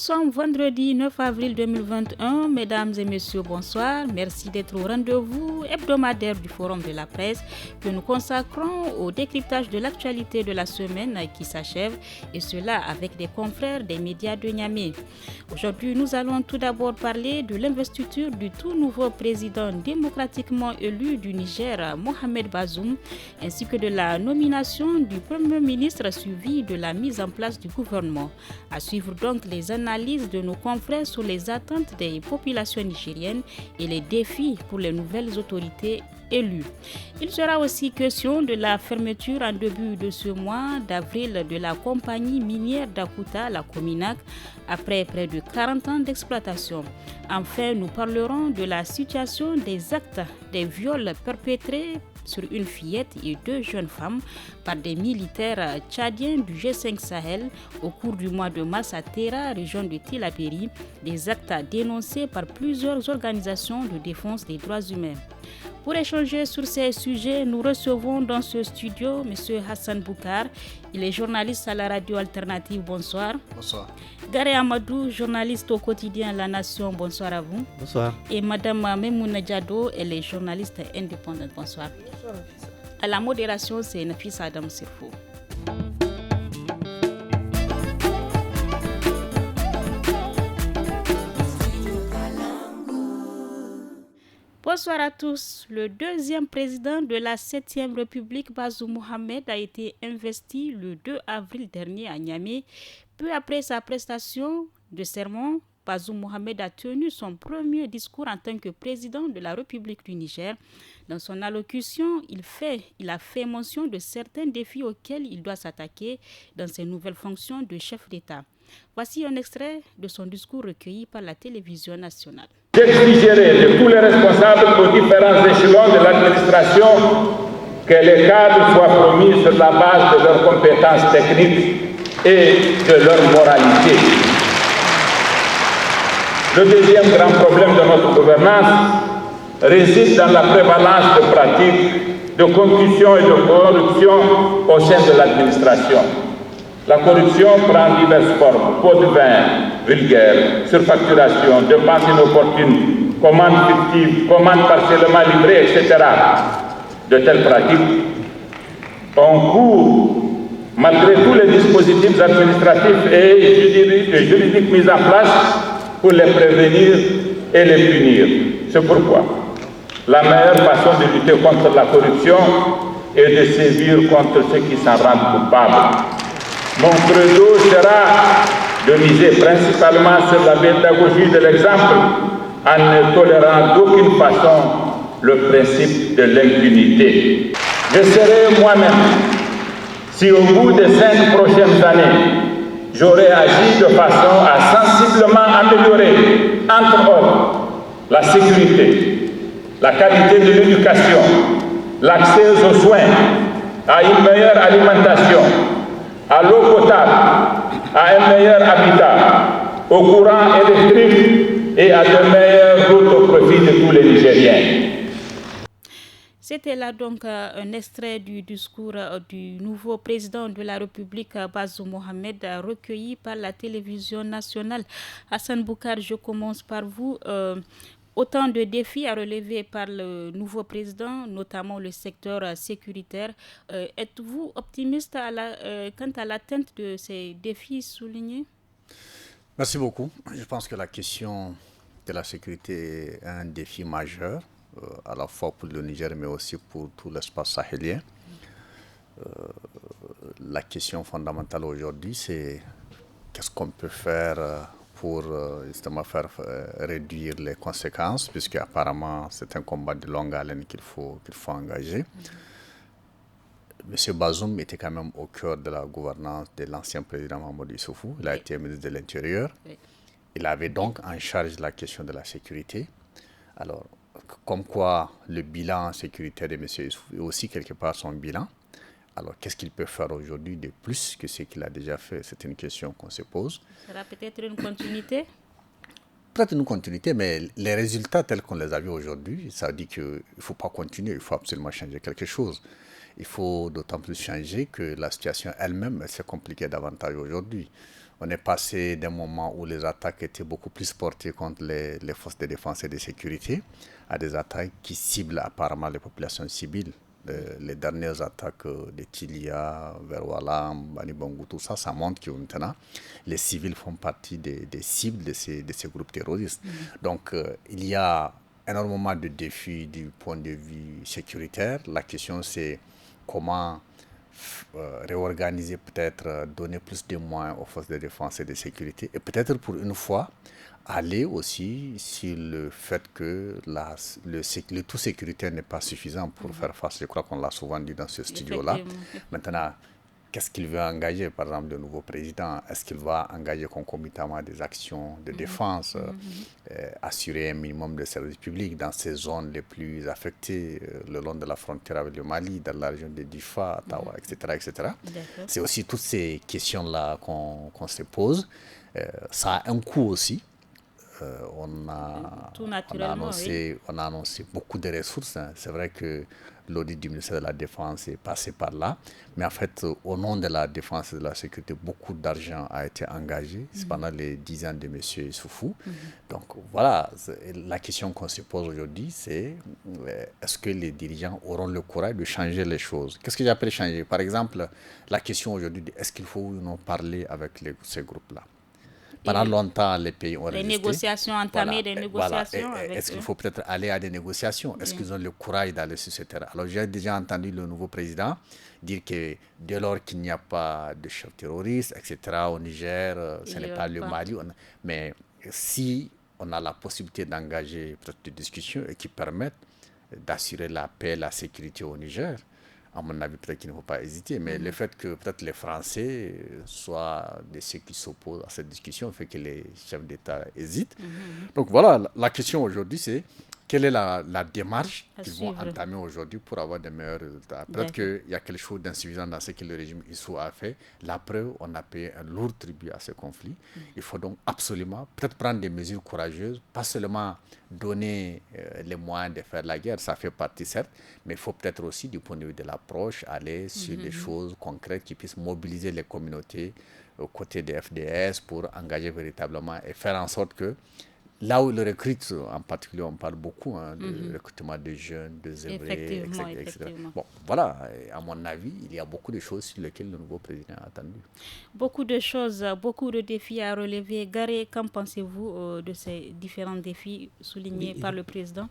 sommes vendredi 9 avril 2021. Mesdames et messieurs, bonsoir. Merci d'être au rendez-vous hebdomadaire du Forum de la presse que nous consacrons au décryptage de l'actualité de la semaine qui s'achève, et cela avec des confrères des médias de Niamey. Aujourd'hui, nous allons tout d'abord parler de l'investiture du tout nouveau président démocratiquement élu du Niger, Mohamed Bazoum, ainsi que de la nomination du Premier ministre suivi de la mise en place du gouvernement. À suivre donc les analyses de nos confrères sur les attentes des populations nigériennes et les défis pour les nouvelles autorités élues. Il sera aussi question de la fermeture en début de ce mois d'avril de la compagnie minière d'Akuta, la Cominac, après près de 40 ans d'exploitation. Enfin, nous parlerons de la situation des actes des viols perpétrés sur une fillette et deux jeunes femmes par des militaires tchadiens du G5 Sahel au cours du mois de mars à Tera, région de Tillabéri, des actes dénoncés par plusieurs organisations de défense des droits humains. Pour échanger sur ces sujets, nous recevons dans ce studio M. Hassan Boukar. Il est journaliste à la radio alternative. Bonsoir. Bonsoir. Gare Amadou, journaliste au quotidien La Nation. Bonsoir à vous. Bonsoir. Et Mme Memouna Diado, elle est journaliste indépendante. Bonsoir. Bonsoir. À la modération, c'est Nafis Adam Sirfo. Bonsoir à tous. Le deuxième président de la 7e République, Bazoum Mohamed, a été investi le 2 avril dernier à Niamey. Peu après sa prestation de serment, Bazoum Mohamed a tenu son premier discours en tant que président de la République du Niger. Dans son allocution, il a fait mention de certains défis auxquels il doit s'attaquer dans ses nouvelles fonctions de chef d'État. Voici un extrait de son discours recueilli par la télévision nationale. J'exigerai de tous les responsables aux différents échelons de l'administration que les cadres soient promis sur la base de leurs compétences techniques et de leur moralité. Le deuxième grand problème de notre gouvernance réside dans la prévalence de pratiques de concussion et de corruption au sein de l'administration. La corruption prend diverses formes: pots de vin vulgaire, surfacturation, dépenses inopportunes, commandes fictives, commandes partiellement livrées, etc. De telles pratiques ont cours malgré tous les dispositifs administratifs et juridiques mis en place pour les prévenir et les punir. C'est pourquoi la meilleure façon de lutter contre la corruption est de sévir contre ceux qui s'en rendent coupables. Mon credo sera de miser principalement sur la pédagogie de l'exemple en ne tolérant d'aucune façon le principe de l'impunité. Je serai moi-même si au bout des 5 prochaines années, j'aurai agi de façon à sensiblement améliorer, entre autres, la sécurité, la qualité de l'éducation, l'accès aux soins, à une meilleure alimentation, à l'eau potable, à un meilleur habitat, au courant électrique et à de meilleures routes au profit de tous les Nigériens. C'était là donc un extrait du discours du nouveau président de la République, Bazoum Mohamed, recueilli par la télévision nationale. Hassan Boukar, je commence par vous. Autant de défis à relever par le nouveau président, notamment le secteur sécuritaire. Êtes-vous optimiste quant à l'atteinte de ces défis soulignés? Merci beaucoup. Je pense que la question de la sécurité est un défi majeur, à la fois pour le Niger, mais aussi pour tout l'espace sahélien. La question fondamentale aujourd'hui, c'est qu'est-ce qu'on peut faire pour justement faire réduire les conséquences, puisque apparemment c'est un combat de longue haleine qu'il faut engager. M. Bazoum était quand même au cœur de la gouvernance de l'ancien président Mahamadou Issoufou. Il a été ministre de l'Intérieur. Il avait donc en charge la question de la sécurité. Alors, comme quoi le bilan sécuritaire de M. Issoufou est aussi quelque part son bilan. Alors, qu'est-ce qu'il peut faire aujourd'hui de plus que ce qu'il a déjà fait? C'est une question qu'on se pose. Ça sera peut-être une continuité? Peut-être une continuité, mais les résultats tels qu'on les a vus aujourd'hui, ça dit qu'il ne faut pas continuer, il faut absolument changer quelque chose. Il faut d'autant plus changer que la situation elle-même s'est compliquée davantage aujourd'hui. On est passé d'un moment où les attaques étaient beaucoup plus portées contre les forces de défense et de sécurité à des attaques qui ciblent apparemment les populations civiles. Les dernières attaques de Tilia, vers Walam, Bani Bangu, tout ça, ça montre que maintenant, les civils font partie des cibles de ces groupes terroristes. Donc, il y a énormément de défis du point de vue sécuritaire. La question, c'est comment réorganiser, peut-être donner plus de moyens aux forces de défense et de sécurité, et peut-être pour une fois aller aussi sur le fait que le tout sécuritaire n'est pas suffisant pour faire face. Je crois qu'on l'a souvent dit dans ce studio-là. Maintenant, qu'est-ce qu'il veut engager, par exemple, le nouveau président? Est-ce qu'il va engager concomitamment des actions de défense, assurer un minimum de services publics dans ces zones les plus affectées, le long de la frontière avec le Mali, dans la région de Difa, Tawa, etc. C'est aussi toutes ces questions-là qu'on se pose. Ça a un coût aussi. On a annoncé beaucoup de ressources. C'est vrai que l'audit du ministère de la Défense est passé par là. Mais en fait, au nom de la défense et de la sécurité, beaucoup d'argent a été engagé pendant les 10 ans de M. Issoufou. Donc voilà, la question qu'on se pose aujourd'hui, c'est est-ce que les dirigeants auront le courage de changer les choses? Qu'est-ce que j'appelle changer? Par exemple, la question aujourd'hui, est-ce qu'il faut ou non parler avec ces groupes-là? Pendant longtemps, les pays ont résisté. Les négociations, entamer des négociations. Est-ce qu'il faut peut-être aller à des négociations? Est-ce qu'ils ont le courage d'aller sur ce terrain? Alors, j'ai déjà entendu le nouveau président dire que dès lors qu'il n'y a pas de chef terroriste, etc., au Niger, ce n'est pas le Mali. Mais si on a la possibilité d'engager peut-être des discussions et qui permettent d'assurer la paix et la sécurité au Niger, à mon avis, peut-être qu'il ne faut pas hésiter, mais le fait que peut-être les Français soient de ceux qui s'opposent à cette discussion fait que les chefs d'État hésitent. Donc voilà, la question aujourd'hui, c'est quelle est la démarche qu'ils vont entamer aujourd'hui pour avoir de meilleurs résultats. Peut-être qu'il y a quelque chose d'insuffisant dans ce que le régime Issou a fait. La preuve, on a payé un lourd tribut à ce conflit. Il faut donc absolument peut-être prendre des mesures courageuses, pas seulement donner les moyens de faire la guerre, ça fait partie certes, mais il faut peut-être aussi du point de vue de l'approche aller sur des choses concrètes qui puissent mobiliser les communautés aux côtés des FDS pour engager véritablement et faire en sorte que là où ils recrutent, en particulier, on parle beaucoup de recrutement de jeunes, de zébrés, etc. Bon, voilà, à mon avis, il y a beaucoup de choses sur lesquelles le nouveau président a attendu. Beaucoup de choses, beaucoup de défis à relever. Garé, qu'en pensez-vous de ces différents défis soulignés par le président?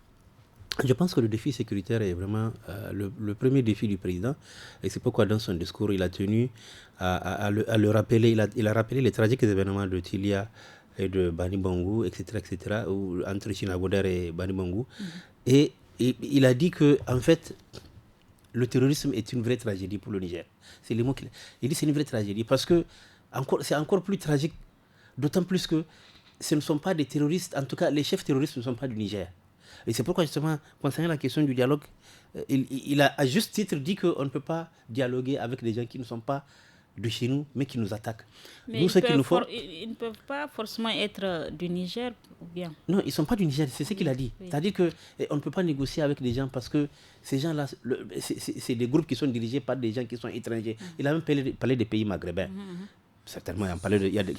Je pense que le défi sécuritaire est vraiment le premier défi du président. Et c'est pourquoi dans son discours, il a tenu à le rappeler. Il a rappelé les tragiques événements de Tilia et de Bani Bangu, etc., entre Chinagoder et Bani Bangu. Et il a dit que, en fait, le terrorisme est une vraie tragédie pour le Niger. C'est les mots qu'il a. Il dit que c'est une vraie tragédie parce que c'est encore plus tragique, d'autant plus que ce ne sont pas des terroristes, en tout cas, les chefs terroristes ne sont pas du Niger. Et c'est pourquoi, justement, concernant la question du dialogue, il a à juste titre dit qu'on ne peut pas dialoguer avec des gens qui ne sont pas de chez nous, mais qui nous attaquent. Mais ils ne peuvent pas forcément être du Niger, ou bien? Non, ils ne sont pas du Niger, c'est ce qu'il a dit. Oui. C'est-à-dire qu'on ne peut pas négocier avec des gens parce que ces gens-là, c'est des groupes qui sont dirigés par des gens qui sont étrangers. Il a même parlé des pays maghrébins. Certainement, il y a des...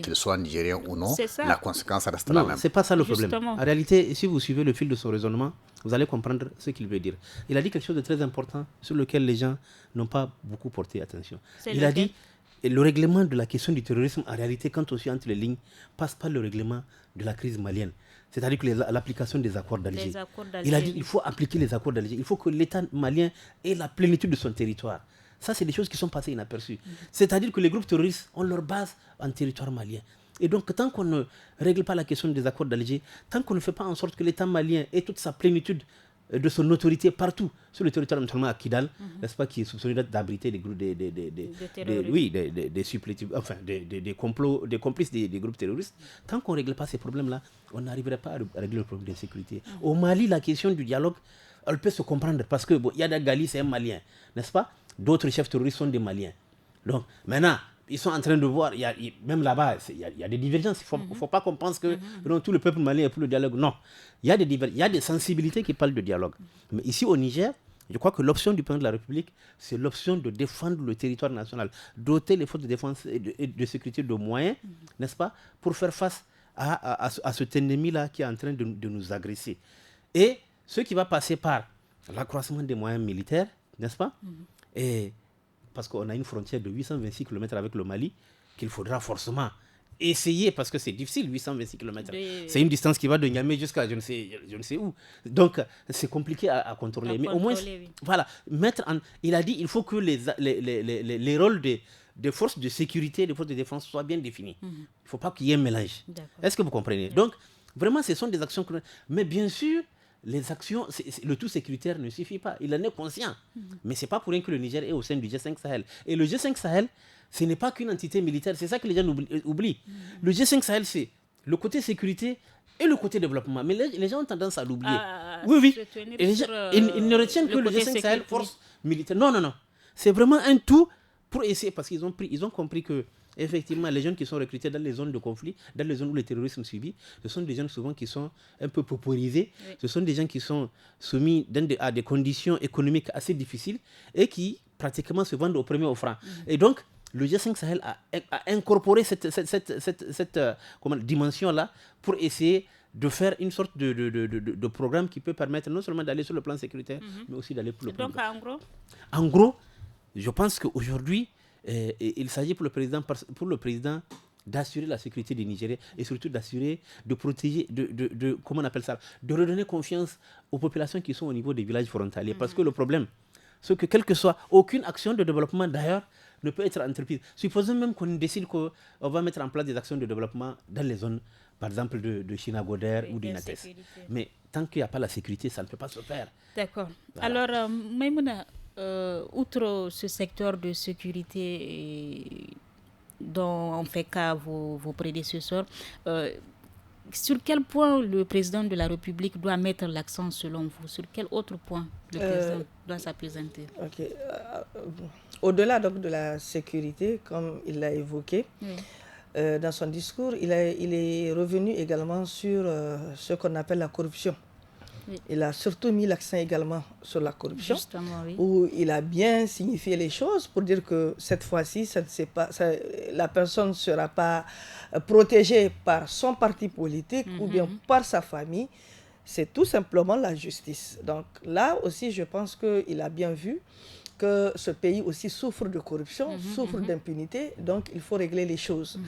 Qu'ils soient nigériens ou non, la conséquence reste la même. Non, ce n'est pas ça le problème. En réalité, si vous suivez le fil de son raisonnement, vous allez comprendre ce qu'il veut dire. Il a dit quelque chose de très important sur lequel les gens n'ont pas beaucoup porté attention. Il a dit le règlement de la question du terrorisme, en réalité, quand on suit entre les lignes, passe par le règlement de la crise malienne. C'est-à-dire que l'application des accords d'Alger. Il a dit qu'il faut appliquer les accords d'Alger. Il faut que l'État malien ait la plénitude de son territoire. Ça, c'est des choses qui sont passées inaperçues. C'est-à-dire que les groupes terroristes ont leur base en territoire malien. Et donc, tant qu'on ne règle pas la question des accords d'Alger, tant qu'on ne fait pas en sorte que l'État malien ait toute sa plénitude de son autorité partout sur le territoire, notamment à Kidal, n'est-ce pas, qui est soupçonné d'abriter des groupes des supplétifs, enfin, des complots, des complices des groupes terroristes, tant qu'on ne règle pas ces problèmes-là, on n'arriverait pas à régler le problème de sécurité. Au Mali, la question du dialogue, elle peut se comprendre parce que Yada Gali, c'est un Malien, n'est-ce pas? D'autres chefs terroristes sont des Maliens. Donc, maintenant, ils sont en train de voir, même là-bas, il y a des divergences. Il ne faut pas qu'on pense que tout le peuple malien est pour le dialogue. Non, il y a des sensibilités qui parlent de dialogue. Mais ici, au Niger, Je crois que l'option du président de la République, c'est l'option de défendre le territoire national, doter les forces de défense et de sécurité de moyens, n'est-ce pas, pour faire face à cet ennemi-là qui est en train de nous agresser. Et ce qui va passer par l'accroissement des moyens militaires, n'est-ce pas, et parce qu'on a une frontière de 826 km avec le Mali, qu'il faudra forcément essayer, parce que c'est difficile, 826 km. C'est une distance qui va de Niamey jusqu'à je ne sais où. Donc, c'est compliqué à contrôler. Mais au moins, voilà, il a dit il faut que les rôles des forces de sécurité, des forces de défense soient bien définis. Il ne faut pas qu'il y ait un mélange. Est-ce que vous comprenez? Donc, vraiment, ce sont des actions... Mais bien sûr, les actions, le tout sécuritaire ne suffit pas. Il en est conscient. Mais ce n'est pas pour rien que le Niger est au sein du G5 Sahel. Et le G5 Sahel, ce n'est pas qu'une entité militaire. C'est ça que les gens oublient. Le G5 Sahel, c'est le côté sécurité et le côté développement. Mais les gens ont tendance à l'oublier. Oui. Et les gens, ils ne retiennent que le G5 Sahel, force militaire. Non. C'est vraiment un tout pour essayer, parce qu'ils ont compris que effectivement, les jeunes qui sont recrutés dans les zones de conflit, dans les zones où le terrorisme subit, ce sont des jeunes souvent qui sont un peu paupérisés. Oui. Ce sont des gens qui sont soumis à des conditions économiques assez difficiles et qui pratiquement se vendent au premier offrant. Et donc, le G5 Sahel a incorporé cette dimension-là pour essayer de faire une sorte de programme qui peut permettre non seulement d'aller sur le plan sécuritaire, mais aussi d'aller pour le plan. Donc, en gros, je pense qu'aujourd'hui, il s'agit pour le président d'assurer la sécurité des Nigériens et surtout de protéger, comment on appelle ça, de redonner confiance aux populations qui sont au niveau des villages frontaliers. Parce que le problème, c'est que quelle que soit, aucune action de développement d'ailleurs ne peut être entreprise. Supposons même qu'on décide qu'on va mettre en place des actions de développement dans les zones, par exemple de Chinagoder ou d'Inates. Mais tant qu'il n'y a pas la sécurité, ça ne peut pas se faire. D'accord. Voilà. Alors, Maïmouna, outre ce secteur de sécurité dont ont fait cas vos prédécesseurs, sur quel point le président de la République doit mettre l'accent selon vous? Sur quel autre point le président doit s'appesantir? Au-delà donc de la sécurité, comme il l'a évoqué, dans son discours, il est revenu également sur ce qu'on appelle la corruption. Oui. Il a surtout mis l'accent également sur la corruption, où il a bien signifié les choses pour dire que cette fois-ci, la personne ne sera pas protégée par son parti politique ou bien par sa famille. C'est tout simplement la justice. Donc là aussi, je pense qu'il a bien vu que ce pays aussi souffre de corruption, souffre d'impunité, donc il faut régler les choses.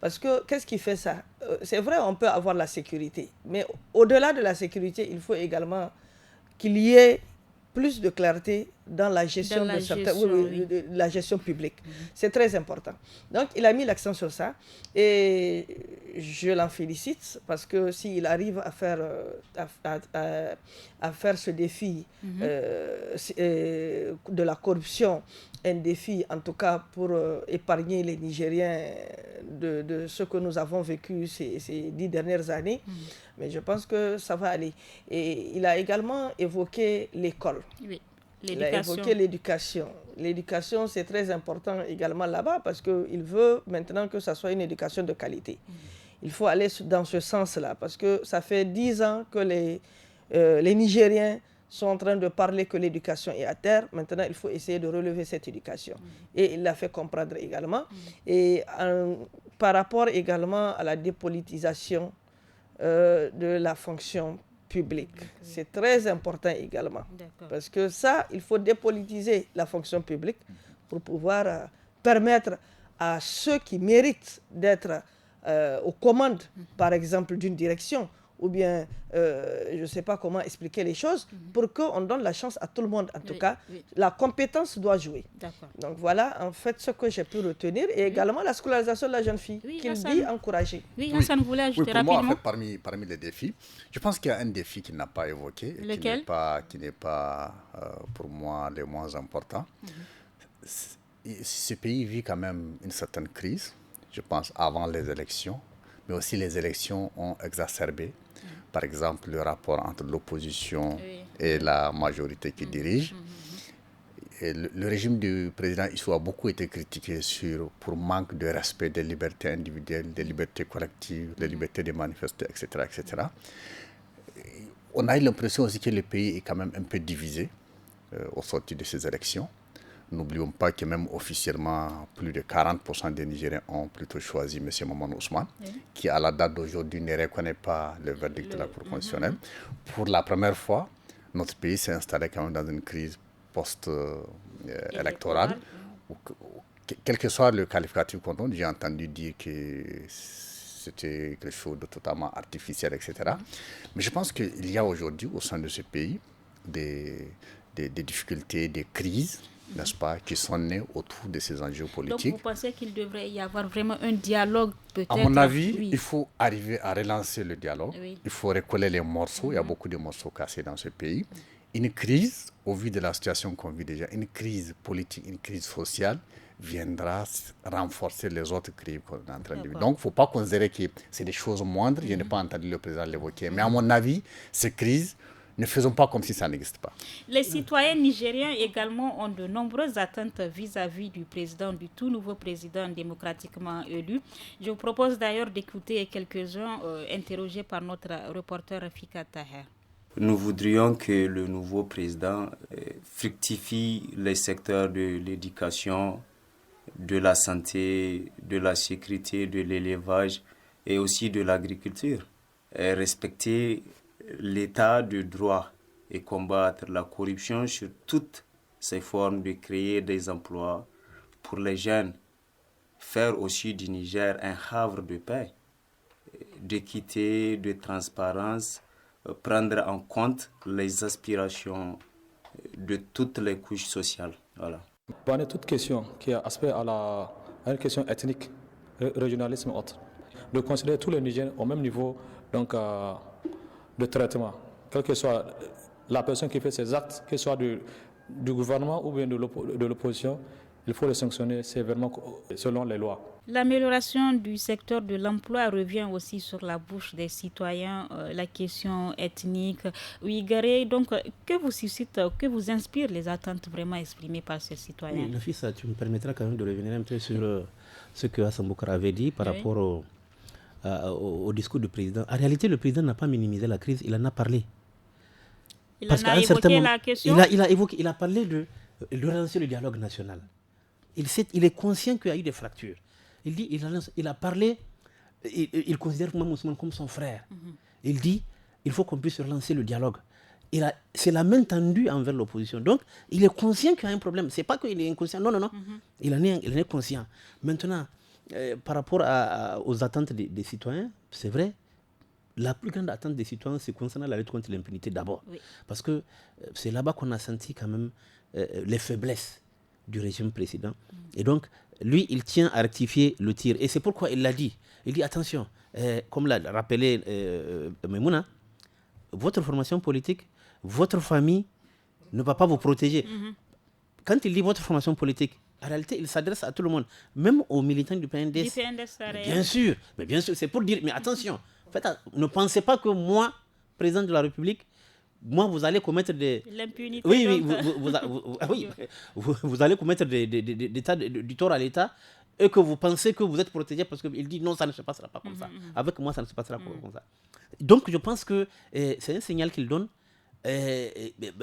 Parce que qu'est-ce qui fait ça? C'est vrai, on peut avoir la sécurité, mais au-delà de la sécurité, il faut également qu'il y ait plus de clarté dans la gestion, la gestion publique. C'est très important. Donc, il a mis l'accent sur ça et je l'en félicite parce que s'il arrive à faire ce défi de la corruption, un défi en tout cas pour épargner les Nigériens de ce que nous avons vécu ces 10 dernières années, mais je pense que ça va aller. Et il a également évoqué l'école. Oui. Il a évoqué l'éducation. L'éducation, c'est très important également là-bas parce qu'il veut maintenant que ça soit une éducation de qualité. Il faut aller dans ce sens-là parce que ça fait 10 ans que les Nigériens sont en train de parler que l'éducation est à terre. Maintenant, il faut essayer de relever cette éducation. Et il l'a fait comprendre également. Et par rapport également à la dépolitisation de la fonction public. C'est très important également. Parce que ça, il faut dépolitiser la fonction publique pour pouvoir permettre à ceux qui méritent d'être aux commandes, par exemple, d'une direction, ou bien, je ne sais pas comment expliquer les choses, pour qu'on donne la chance à tout le monde. En tout cas, la compétence doit jouer. Donc voilà, en fait, ce que j'ai pu retenir. Et également la scolarisation de la jeune fille, qu'il dit encourager. Oui, Hassan voulait ajouter pour rapidement. Moi, en fait, parmi les défis, je pense qu'il y a un défi qu'il n'a pas évoqué, et qui n'est pas pour moi le moins important. Ce pays vit quand même une certaine crise, je pense, avant les élections, mais aussi les élections ont exacerbé. Par exemple, le rapport entre l'opposition et la majorité qui dirige. Et le régime du président Issou a beaucoup été critiqué pour manque de respect des libertés individuelles, des libertés collectives, des libertés de manifester, etc., etc. On a eu l'impression aussi que le pays est quand même un peu divisé au sortir de ces élections. N'oublions pas que même officiellement, plus de 40% des Nigériens ont plutôt choisi M. Mamadou Ousmane, qui à la date d'aujourd'hui ne reconnaît pas le verdict de la Cour constitutionnelle. Pour la première fois, notre pays s'est installé quand même dans une crise post-électorale. Quel que soit le qualificatif qu'on donne, j'ai entendu dire que c'était quelque chose de totalement artificiel, etc. Mais je pense qu'il y a aujourd'hui au sein de ce pays des difficultés, des crises, n'est-ce pas, qui sont nées autour de ces enjeux politiques. Donc vous pensez qu'il devrait y avoir vraiment un dialogue peut-être? À mon avis, il faut arriver à relancer le dialogue. Il faut recoller les morceaux. Il y a beaucoup de morceaux cassés dans ce pays. Une crise, au vu de la situation qu'on vit déjà, une crise politique, une crise sociale, viendra renforcer les autres crises qu'on est en train de vivre. Donc, il ne faut pas considérer que c'est des choses moindres. Je n'ai pas entendu le président l'évoquer. Mais à mon avis, ces crises, ne faisons pas comme si ça n'existe pas. Les citoyens nigériens également ont de nombreuses attentes vis-à-vis du président, du tout nouveau président démocratiquement élu. Je vous propose d'ailleurs d'écouter quelques-uns interrogés par notre reporter Rafika Taher. Nous voudrions que le nouveau président fructifie les secteurs de l'éducation, de la santé, de la sécurité, de l'élevage et aussi de l'agriculture. Respecter l'état de droit et combattre la corruption sur toutes ses formes, de créer des emplois pour les jeunes, faire aussi du Niger un havre de paix, d'équité, de transparence, prendre en compte les aspirations de toutes les couches sociales. Voilà. Pour toute question qui a aspect à une question ethnique, régionalisme et autres, de considérer tous les Nigériens au même niveau donc, de traitement, quelle que soit la personne qui fait ces actes, qu'elle soit du gouvernement ou bien de l'opposition, il faut les sanctionner sévèrement selon les lois. L'amélioration du secteur de l'emploi revient aussi sur la bouche des citoyens, la question ethnique. Ouïgharé, donc, que vous suscite, que vous inspire les attentes vraiment exprimées par ces citoyens? Oui, Nafisa, tu me permettras quand même de revenir un peu sur ce que Hassan Boukara avait dit par rapport au discours du président. En réalité, le président n'a pas minimisé la crise, il en a parlé. Il en a évoqué la question. Il a parlé de relancer le dialogue national. Il est conscient qu'il y a eu des fractures. Il a parlé, il considère Mamadou Ousmane comme son frère. Il dit, il faut qu'on puisse relancer le dialogue. C'est la main tendue envers l'opposition. Donc, il est conscient qu'il y a un problème. Ce n'est pas qu'il est inconscient, non. Il en est conscient. Maintenant, par rapport aux attentes des citoyens, c'est vrai, la plus grande attente des citoyens, c'est concernant la lutte contre l'impunité d'abord. Oui. Parce que c'est là-bas qu'on a senti quand même les faiblesses du régime précédent. Et donc, lui, il tient à rectifier le tir. Et c'est pourquoi il l'a dit. Il dit, attention, comme l'a rappelé Memouna, votre formation politique, votre famille ne va pas vous protéger. Quand il dit votre formation politique, en réalité, il s'adresse à tout le monde, même aux militants du PNDS. Bien sûr, c'est pour dire, mais attention, en fait, ne pensez pas que moi, président de la République, moi, vous allez commettre des... L'impunité. Oui, vous allez commettre du tort à l'État et que vous pensez que vous êtes protégé parce qu'il dit non, ça ne se passera pas comme ça. Avec moi, ça ne se passera pas comme ça. Donc, je pense que c'est un signal qu'il donne.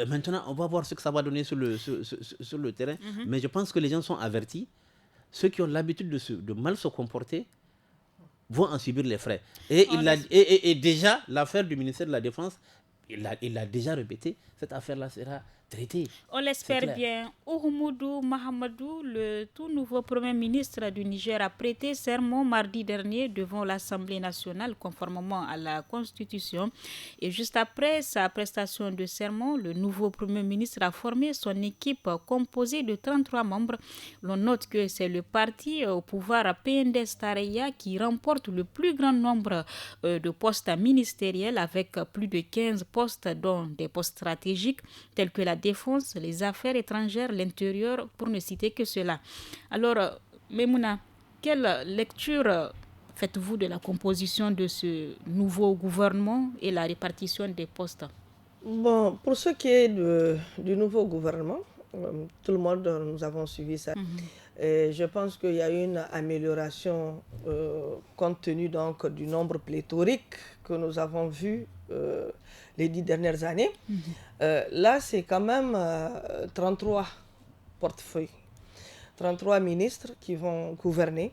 Maintenant, on va voir ce que ça va donner sur le terrain. Mais je pense que les gens sont avertis. Ceux qui ont l'habitude de mal se comporter vont en subir les frais. Et déjà, l'affaire du ministère de la Défense, il l'a déjà répété, cette affaire-là sera traitée. On l'espère bien. Oumoudou Mahamadou, le tout nouveau Premier ministre du Niger, a prêté serment mardi dernier devant l'Assemblée nationale, conformément à la Constitution. Et juste après sa prestation de serment, le nouveau Premier ministre a formé son équipe composée de 33 membres. L'on note que c'est le parti au pouvoir PNDS Tareya qui remporte le plus grand nombre de postes ministériels, avec plus de 15 postes, dont des postes stratégiques tels que la défense, les affaires étrangères, l'intérieur, pour ne citer que cela. Alors, Memouna, quelle lecture faites-vous de la composition de ce nouveau gouvernement et la répartition des postes? Bon, pour ce qui est du nouveau gouvernement, tout le monde, nous avons suivi ça. Et je pense qu'il y a eu une amélioration compte tenu donc du nombre pléthorique que nous avons vu les 10 dernières années. Là, c'est quand même 33 portefeuilles, 33 ministres qui vont gouverner.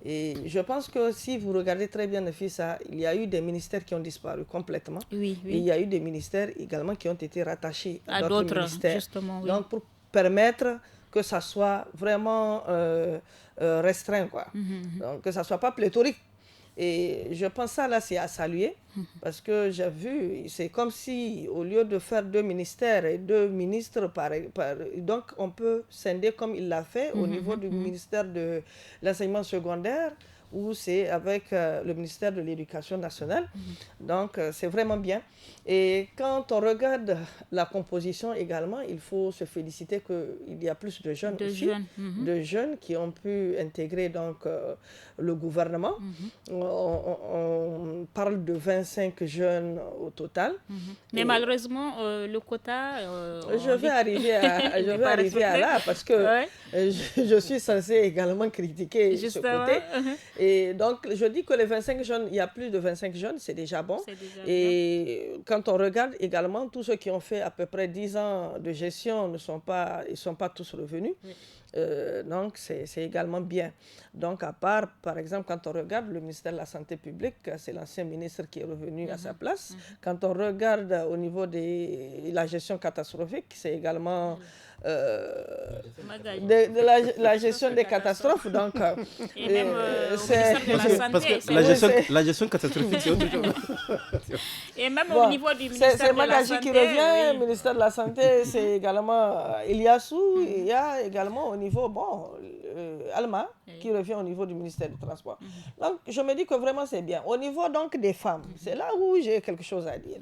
Et je pense que si vous regardez très bien, Nafisa, il y a eu des ministères qui ont disparu complètement. Oui. Et il y a eu des ministères également qui ont été rattachés à d'autres ministères. Justement, oui. Donc, pour permettre que ça soit vraiment restreint, quoi. Donc, que ça ne soit pas pléthorique. Et je pense que ça, là, c'est à saluer, parce que j'ai vu, c'est comme si, au lieu de faire 2 ministères et 2 ministres, donc on peut scinder comme il l'a fait au niveau du ministère de l'enseignement secondaire, où c'est avec le ministère de l'Éducation nationale. Donc, c'est vraiment bien. Et quand on regarde la composition également, il faut se féliciter qu'il y a plus de jeunes de jeunes qui ont pu intégrer donc, le gouvernement. On parle de 25 jeunes au total. Mais malheureusement, le quota... je vais arriver à là, parce que je suis censée également critiquer ce côté. Et donc, je dis que les 25 jeunes, il y a plus de 25 jeunes, c'est déjà bon. Et quand on regarde également, tous ceux qui ont fait à peu près 10 ans de gestion, ils sont pas tous revenus. Donc, c'est également bien. Donc, à part, par exemple, quand on regarde le ministère de la Santé publique, c'est l'ancien ministre qui est revenu à sa place. Quand on regarde au niveau de la gestion catastrophique, c'est également de la gestion des catastrophes. Donc, et même parce que la gestion catastrophique, c'est autre chose. Et même au niveau du ministère de la Santé. C'est Magaji qui revient, le ministère de la Santé, c'est également Iliassou. Il y a également au niveau, Alma, qui revient au niveau du ministère du Transport. Donc, je me dis que vraiment c'est bien. Au niveau donc des femmes, c'est là où j'ai quelque chose à dire.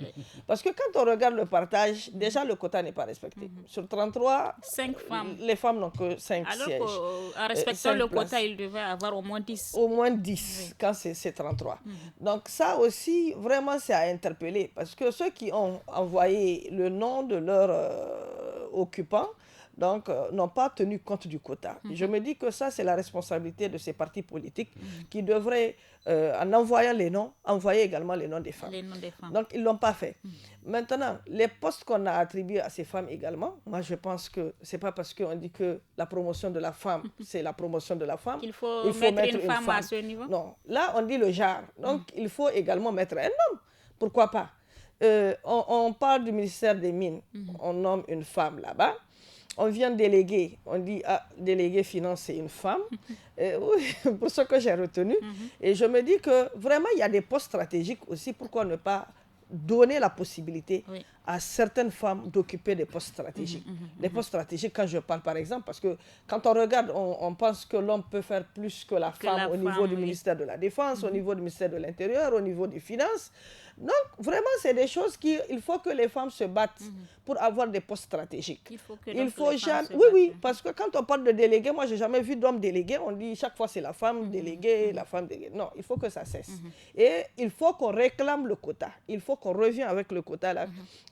Parce que quand on regarde le partage, déjà le quota n'est pas respecté. Sur 33, 5 femmes. Les femmes n'ont que 5 sièges. Alors qu'en respectant le quota, il devait avoir au moins 10. Au moins 10, quand c'est 33. Donc ça aussi, vraiment, c'est à interpeller. Parce que ceux qui ont envoyé le nom de leurs occupants, donc, n'ont pas tenu compte du quota. Je me dis que ça, c'est la responsabilité de ces partis politiques qui devraient, en envoyant les noms, envoyer également les noms des femmes. Donc, ils ne l'ont pas fait. Maintenant, les postes qu'on a attribués à ces femmes également, moi, je pense que ce n'est pas parce qu'on dit que la promotion de la femme, c'est la promotion de la femme. Il faut mettre une femme à ce niveau. Non, là, on dit le genre. Donc, il faut également mettre un homme. Pourquoi pas? On parle du ministère des Mines. On nomme une femme là-bas. On vient déléguer, on dit délégué finance, c'est une femme, pour ce que j'ai retenu. Et je me dis que vraiment, il y a des postes stratégiques aussi, pourquoi ne pas donner la possibilité à certaines femmes d'occuper des postes stratégiques. Des postes stratégiques, quand je parle par exemple, parce que quand on regarde, on pense que l'homme peut faire plus que la femme au niveau du ministère de la Défense, au niveau du ministère de l'Intérieur, au niveau des Finances. Donc, vraiment, c'est des choses il faut que les femmes se battent pour avoir des postes stratégiques. Oui, parce que quand on parle de délégués, moi, je n'ai jamais vu d'homme délégué. On dit chaque fois, c'est la femme déléguée, la femme déléguée. Non, il faut que ça cesse. Et il faut qu'on réclame le quota. Il faut qu'on revienne avec le quota, là,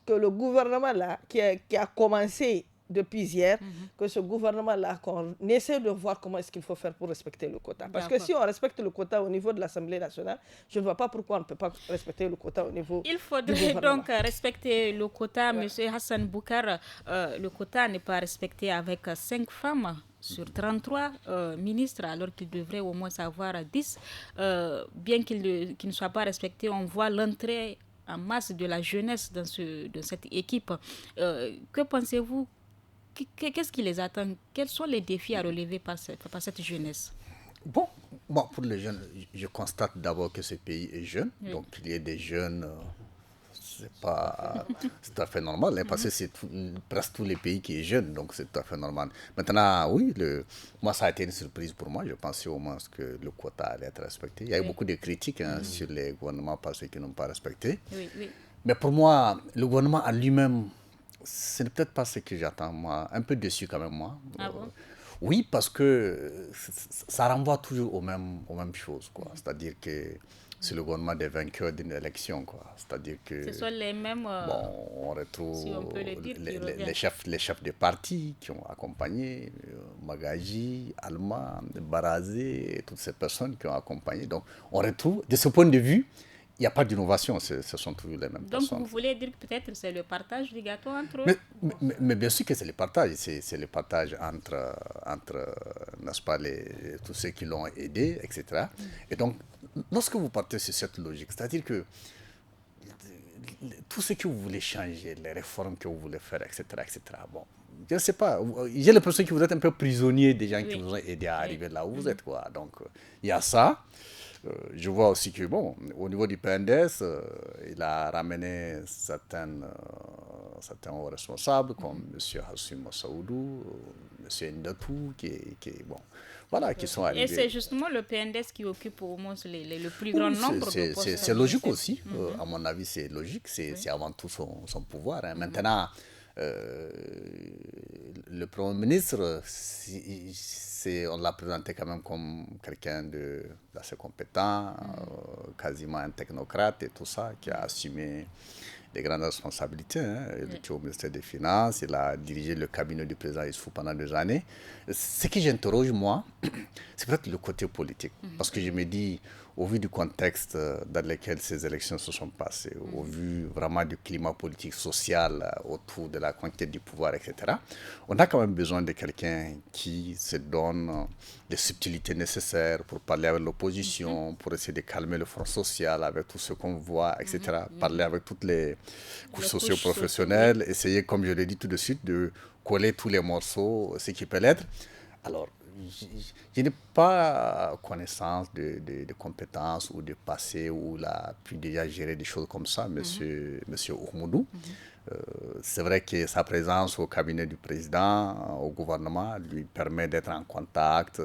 que le gouvernement, là, qui a commencé depuis hier, que ce gouvernement-là, qu'on essaie de voir comment est-ce qu'il faut faire pour respecter le quota. Parce que si on respecte le quota au niveau de l'Assemblée nationale, je ne vois pas pourquoi on ne peut pas respecter le quota au niveau Il faudrait donc respecter le quota. Monsieur Hassan Boukar, le quota n'est pas respecté avec 5 femmes sur 33 ministres, alors qu'il devrait au moins avoir 10. Bien qu'il ne soit pas respecté, on voit l'entrée en masse de la jeunesse dans cette équipe. Que pensez-vous? Qu'est-ce qui les attend? Quels sont les défis à relever par cette jeunesse? Bon, pour les jeunes, je constate d'abord que ce pays est jeune. Donc, il y a des jeunes, c'est tout à fait normal, parce que c'est presque tous les pays qui est jeune, donc c'est tout à fait normal. Maintenant, oui, moi, ça a été une surprise pour moi. Je pensais au moins que le quota allait être respecté. Il y a eu beaucoup de critiques sur les gouvernements parce qu'ils n'ont pas respecté. Mais pour moi, le gouvernement à lui-même, ce n'est peut-être pas ce que j'attends, moi. Un peu déçu quand même, moi. Ah bon? Oui, parce que ça renvoie toujours aux mêmes choses, quoi. C'est-à-dire que c'est le gouvernement des vainqueurs d'une élection, quoi. C'est-à-dire que... Ce sont les mêmes... on retrouve si on peut le dire, les chefs des partis qui ont accompagné, Magaji, Alma, Barazé, et toutes ces personnes qui ont accompagné. Donc, on retrouve, de ce point de vue, il n'y a pas d'innovation, ce sont toujours les mêmes personnes. Donc vous voulez dire que peut-être c'est le partage du gâteau entre eux? Mais bien sûr que c'est le partage, c'est le partage entre n'est-ce pas, tous ceux qui l'ont aidé, etc. Et donc, lorsque vous partez sur cette logique, c'est-à-dire que tout ce que vous voulez changer, les réformes que vous voulez faire, etc., bon, je ne sais pas, j'ai l'impression que vous êtes un peu prisonnier des gens qui vous ont aidé à arriver là où vous êtes, quoi. Donc, il y a ça. Je vois aussi que, bon, au niveau du PNDS, il a ramené certains hauts responsables, comme M. Hassoum Saoudou, M. Ndatou, bon, voilà, qui sont arrivés. Et c'est justement le PNDS qui occupe au moins le plus grand nombre de postes. C'est logique aussi, à mon avis, c'est logique, c'est avant tout son pouvoir. Hein. Maintenant, le Premier ministre, on l'a présenté quand même comme quelqu'un d'assez compétent, quasiment un technocrate et tout ça, qui a assumé des grandes responsabilités. Hein. Il était au ministère des Finances, il a dirigé le cabinet du président Issoufou pendant 2 années. Ce que j'interroge, moi, c'est peut-être le côté politique. Parce que je me dis, au vu du contexte dans lequel ces élections se sont passées, au vu vraiment du climat politique, social autour de la conquête du pouvoir, etc., on a quand même besoin de quelqu'un qui se donne les subtilités nécessaires pour parler avec l'opposition, pour essayer de calmer le front social avec tout ce qu'on voit, etc., parler avec toutes les couches socio-professionnelles, essayer, comme je l'ai dit tout de suite, de coller tous les morceaux, ce qui peut l'être. Alors, je n'ai pas connaissance de compétences ou de passé où il a pu déjà gérer des choses comme ça, monsieur Oumoudou. C'est vrai que sa présence au cabinet du président, au gouvernement, lui permet d'être en contact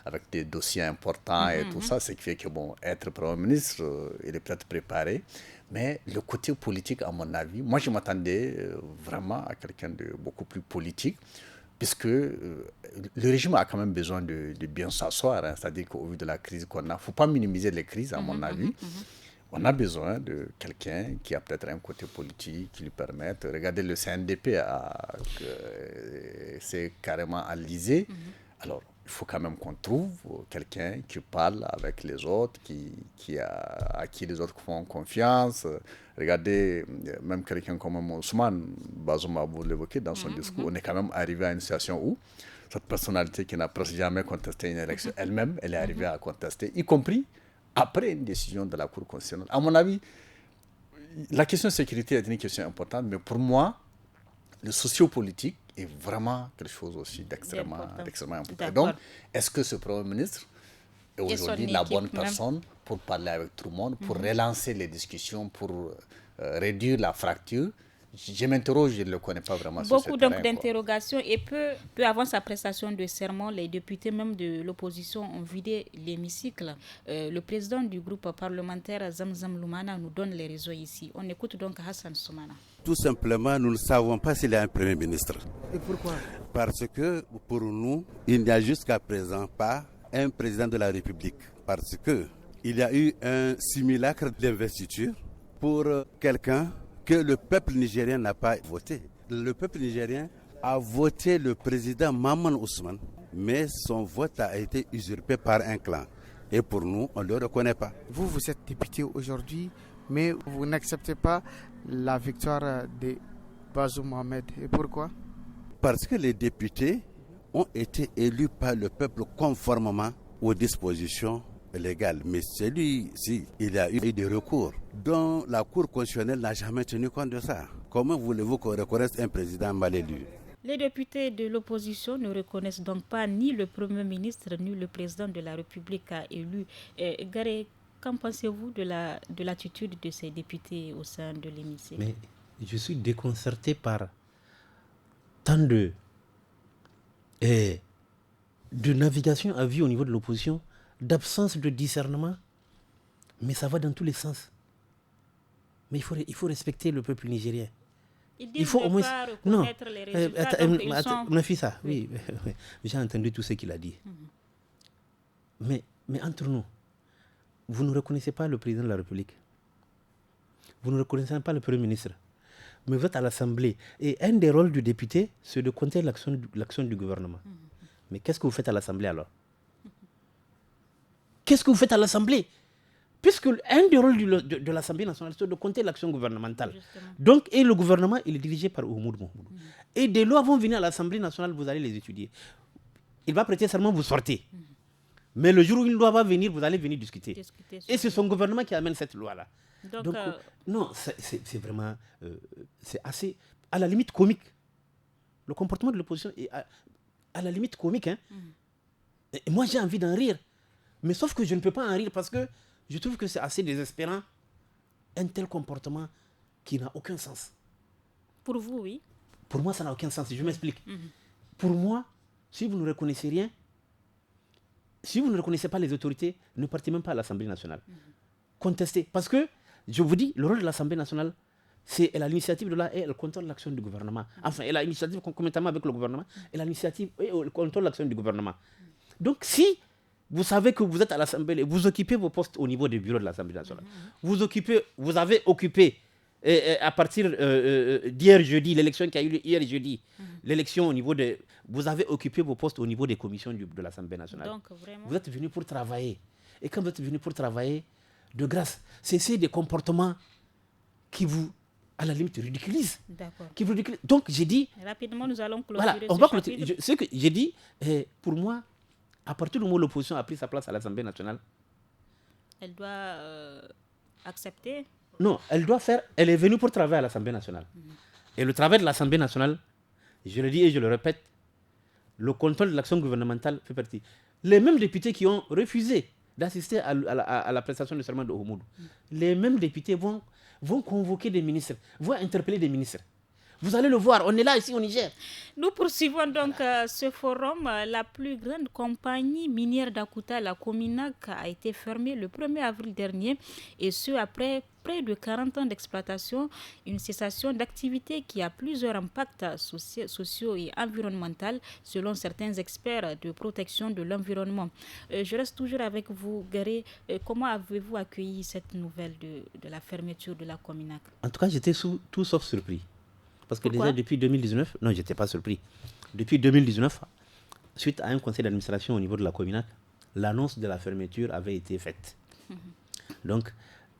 avec des dossiers importants et tout ça, ce qui fait que, bon, être Premier ministre, il est peut-être préparé. Mais le côté politique, à mon avis, moi je m'attendais vraiment à quelqu'un de beaucoup plus politique, puisque le régime a quand même besoin de bien s'asseoir, hein. C'est-à-dire qu'au vu de la crise qu'on a, il ne faut pas minimiser les crises, à mon avis. On a besoin de quelqu'un qui a peut-être un côté politique qui lui permette. Regardez, le CNDP, c'est carrément alisé. Alors, il faut quand même qu'on trouve quelqu'un qui parle avec les autres, à qui les autres font confiance. Regardez, même quelqu'un comme Ousmane Bazoum, vous l'évoquez dans son discours, on est quand même arrivé à une situation où cette personnalité qui n'a presque jamais contesté une élection, elle-même, elle est arrivée à contester, y compris après une décision de la Cour constitutionnelle. À mon avis, la question de sécurité est une question importante, mais pour moi, le sociopolitique est vraiment quelque chose aussi d'extrêmement important. Et donc, est-ce que ce Premier ministre est aujourd'hui la bonne personne pour parler avec tout le monde, pour relancer les discussions, pour réduire la fracture? Je m'interroge, je ne le connais pas vraiment. Beaucoup donc d'interrogations. Et peu avant sa prestation de serment, les députés même de l'opposition ont vidé l'hémicycle. Le président du groupe parlementaire Zamzam Loumana nous donne les raisons ici. On écoute donc Hassan Soumana. Tout simplement, nous ne savons pas s'il y a un Premier ministre. Et pourquoi? Parce que pour nous, il n'y a jusqu'à présent pas un président de la République. Parce qu'il y a eu un simulacre d'investiture pour quelqu'un que le peuple nigérien n'a pas voté. Le peuple nigérien a voté le président Maman Ousmane, mais son vote a été usurpé par un clan. Et pour nous, on ne le reconnaît pas. Vous êtes député aujourd'hui, mais vous n'acceptez pas la victoire de Bazoum Mohamed. Et pourquoi? Parce que les députés ont été élus par le peuple conformément aux dispositions légales. Mais celui-ci, il y a eu des recours dont la Cour constitutionnelle n'a jamais tenu compte de ça. Comment voulez-vous qu'on reconnaisse un président mal élu? Les députés de l'opposition ne reconnaissent donc pas ni le Premier ministre ni le président de la République élu. Garé, qu'en pensez-vous de l'attitude de ces députés au sein de l'hémicycle? Mais je suis déconcerté par tant de navigation à vue au niveau de l'opposition, d'absence de discernement, mais ça va dans tous les sens. Mais il faut respecter le peuple nigérien. Il faut au moins reconnaître les résultats. Nafisa, oui, j'ai entendu tout ce qu'il a dit. Mais entre nous, vous ne reconnaissez pas le président de la République. Vous ne reconnaissez pas le Premier ministre. Mais vous êtes à l'Assemblée. Et un des rôles du député, c'est de compter l'action du gouvernement. Mais qu'est-ce que vous faites à l'Assemblée alors? Qu'est-ce que vous faites à l'Assemblée? puisque un des rôles de l'Assemblée nationale, c'est de compter l'action gouvernementale. Justement. Donc, et le gouvernement, il est dirigé par Oumoud Mahmoud. Et des lois vont venir à l'Assemblée nationale, vous allez les étudier. Il va prêter serment, vous sortez. Mais le jour où une loi va venir, vous allez venir discuter. Et c'est son gouvernement qui amène cette loi-là. Donc non, c'est vraiment... c'est assez... À la limite comique. Le comportement de l'opposition est à la limite comique. Hein. Et moi, j'ai envie d'en rire. Mais sauf que je ne peux pas en rire parce que je trouve que c'est assez désespérant. Un tel comportement qui n'a aucun sens. Pour vous, oui. Pour moi, ça n'a aucun sens. Je m'explique. Pour moi, si vous ne reconnaissez rien, si vous ne reconnaissez pas les autorités, ne partez même pas à l'Assemblée nationale. Contestez. Parce que, je vous dis, le rôle de l'Assemblée nationale, c'est elle a l'initiative de là et elle contrôle l'action du gouvernement. Enfin, elle a l'initiative concomitamment avec le gouvernement, elle a l'initiative et elle contrôle l'action du gouvernement. Donc, si vous savez que vous êtes à l'Assemblée, vous occupez vos postes au niveau des bureaux de l'Assemblée nationale, vous avez occupé, à partir d'hier jeudi, l'élection qui a eu lieu hier jeudi, l'élection au niveau de... Vous avez occupé vos postes au niveau des commissions de l'Assemblée nationale. Donc, vraiment... Vous êtes venu pour travailler. Et quand vous êtes venu pour travailler, de grâce, cessez des comportements qui vous, à la limite, ridiculisent. D'accord. Qui vous ridiculisent. Donc, j'ai dit... Rapidement, nous allons clôturer voilà, on va chapitre. ce que j'ai dit, pour moi, à partir du moment où l'opposition a pris sa place à l'Assemblée nationale... Elle doit accepter. Non, elle est venue pour travailler à l'Assemblée nationale. Et le travail de l'Assemblée nationale, je le dis et je le répète, le contrôle de l'action gouvernementale fait partie. Les mêmes députés qui ont refusé d'assister à la prestation de serment de Oumoud, les mêmes députés vont convoquer des ministres, vont interpeller des ministres. Vous allez le voir, on est là ici au Niger. Nous poursuivons donc ce forum. La plus grande compagnie minière d'Akuta, la Cominac, a été fermée le 1er avril dernier, et ce après près de 40 ans d'exploitation, une cessation d'activité qui a plusieurs impacts sociaux et environnementaux selon certains experts de protection de l'environnement. Je reste toujours avec vous, Garé. Comment avez-vous accueilli cette nouvelle de la fermeture de la Cominac? En tout cas, j'étais tout sauf surpris. Parce que Pourquoi? déjà depuis 2019, non, je n'étais pas surpris. Depuis 2019, suite à un conseil d'administration au niveau de la Cominac, l'annonce de la fermeture avait été faite. Donc,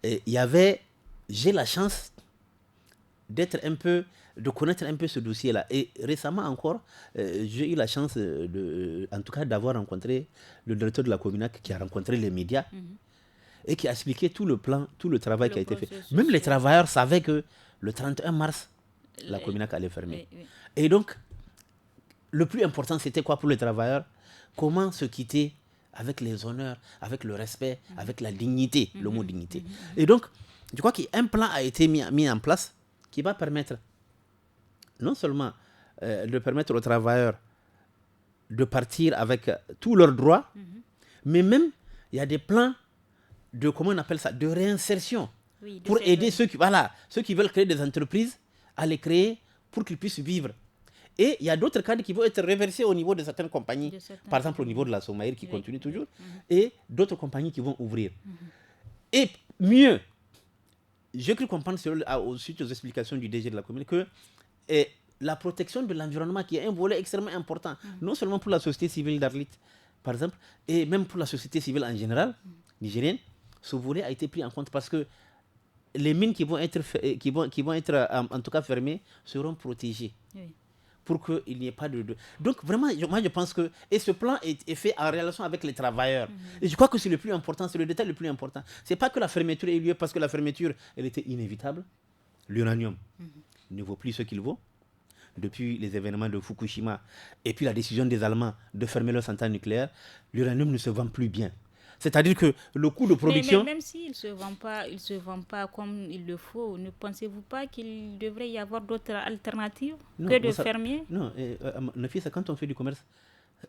j'ai la chance de connaître un peu ce dossier-là. Et récemment encore, j'ai eu la chance, en tout cas, d'avoir rencontré le directeur de la Cominac qui a rencontré les médias et qui a expliqué tout le plan, tout le travail qui a été fait. Même les travailleurs savaient que le 31 mars, la Cominac allait fermer. Oui. Et donc, le plus important, c'était quoi pour les travailleurs? Comment se quitter avec les honneurs, avec le respect, avec la dignité, le mot dignité. Et donc, je crois qu'un plan a été mis en place qui va permettre, non seulement de permettre aux travailleurs de partir avec tous leurs droits, mais même, il y a des plans de, comment on appelle ça, de réinsertion, pour aider ceux qui veulent créer des entreprises, à les créer pour qu'ils puissent vivre. Et il y a d'autres cadres qui vont être reversés au niveau de certaines compagnies, par exemple au niveau de la Somaïr qui continue toujours, et d'autres compagnies qui vont ouvrir. Et mieux, j'ai cru comprendre suite aux explications du DG de la commune que la protection de l'environnement, qui est un volet extrêmement important, non seulement pour la société civile d'Arlit, par exemple, et même pour la société civile en général, nigérienne, ce volet a été pris en compte parce que les mines qui vont être en tout cas fermées seront protégées. Oui. Pour qu'il n'y ait pas de... Donc vraiment, moi je pense que... Et ce plan est fait en relation avec les travailleurs. Et je crois que c'est le plus important, c'est le détail le plus important. Ce n'est pas que la fermeture ait eu lieu parce que la fermeture, elle était inévitable. L'uranium ne vaut plus ce qu'il vaut. Depuis les événements de Fukushima et puis la décision des Allemands de fermer leur centrale nucléaire, l'uranium ne se vend plus bien. C'est-à-dire que le coût de production... Mais même s'il ne se vend pas comme il le faut, ne pensez-vous pas qu'il devrait y avoir d'autres alternatives que de fermer? Non, Nafisa, quand on fait du commerce,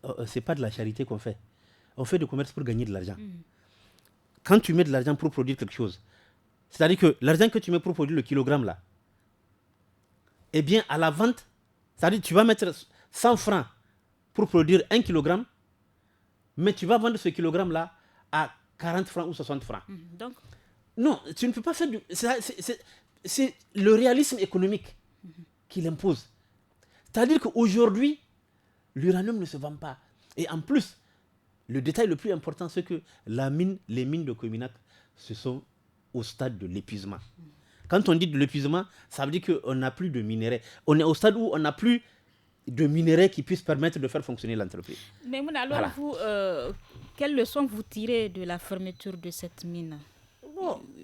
ce n'est pas de la charité qu'on fait. On fait du commerce pour gagner de l'argent. Quand tu mets de l'argent pour produire quelque chose, c'est-à-dire que l'argent que tu mets pour produire le kilogramme là, eh bien à la vente, c'est-à-dire que tu vas mettre 100 francs pour produire 1 kilogramme, mais tu vas vendre ce kilogramme là à 40 francs ou 60 francs. Donc... Non, tu ne peux pas faire du... C'est le réalisme économique qui l'impose. C'est-à-dire qu'aujourd'hui, l'uranium ne se vend pas. Et en plus, le détail le plus important, c'est que les mines de Cominac ce sont au stade de l'épuisement. Quand on dit de l'épuisement, ça veut dire qu'on n'a plus de minerais. On est au stade où on n'a plus de minerais qui puissent permettre de faire fonctionner l'entreprise. Mais alors, vous, quelles leçons vous tirez de la fermeture de cette mine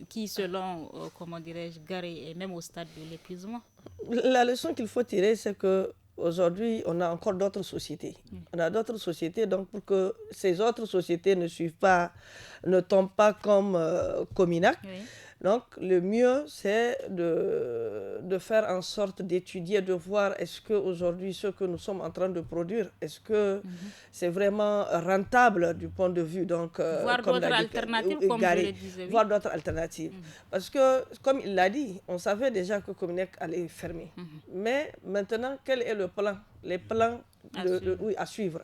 qui, selon, comment dirais-je, Gary, est même au stade de l'épuisement? La leçon qu'il faut tirer, c'est qu'aujourd'hui, on a encore d'autres sociétés. On a d'autres sociétés, donc pour que ces autres sociétés ne tombent pas comme Cominac. Oui. Donc, le mieux, c'est de faire en sorte d'étudier, de voir est-ce qu'aujourd'hui, ce que nous sommes en train de produire, est-ce que c'est vraiment rentable du point de vue, donc... voir d'autres alternatives, comme je le disais. Voir d'autres alternatives. Parce que, comme il l'a dit, on savait déjà que Cominac allait fermer. Mais maintenant, quel est le plan? Les plans à suivre.